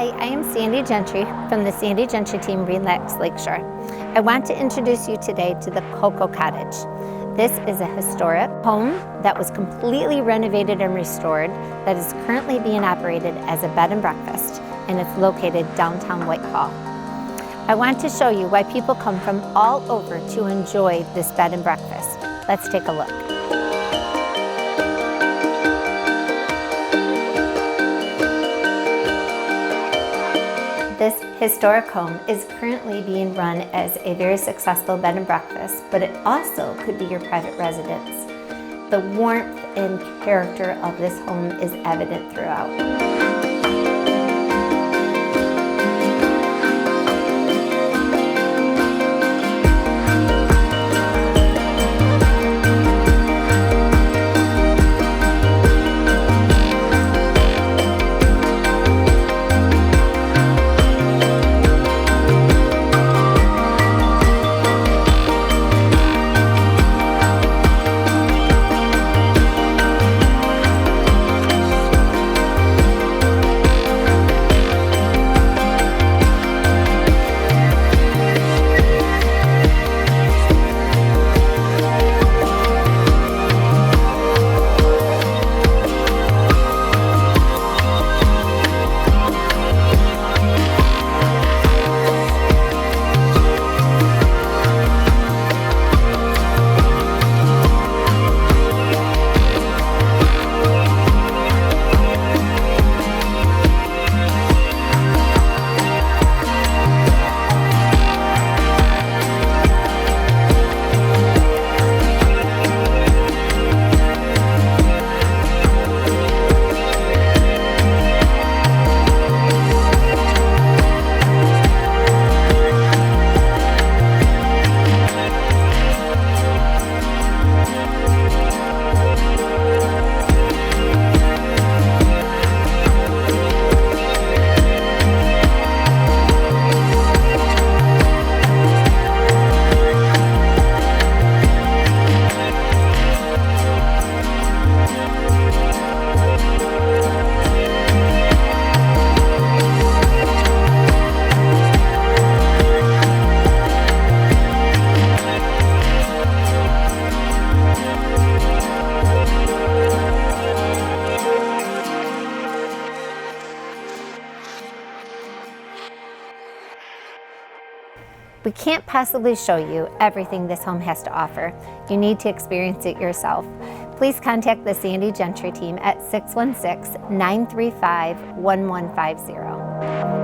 Hi, I am Sandy Gentry from the Sandy Gentry team, Relax Lakeshore. I want to introduce you today to the Cocoa Cottage. This is a historic home that was completely renovated and restored that is currently being operated as a bed and breakfast, and it's located downtown Whitehall. I want to show you why people come from all over to enjoy this bed and breakfast. Let's take a look. This historic home is currently being run as a very successful bed and breakfast, but it also could be your private residence. The warmth and character of this home is evident throughout. We can't possibly show you everything this home has to offer. You need to experience it yourself. Please contact the Sandy Gentry team at 616-935-1150.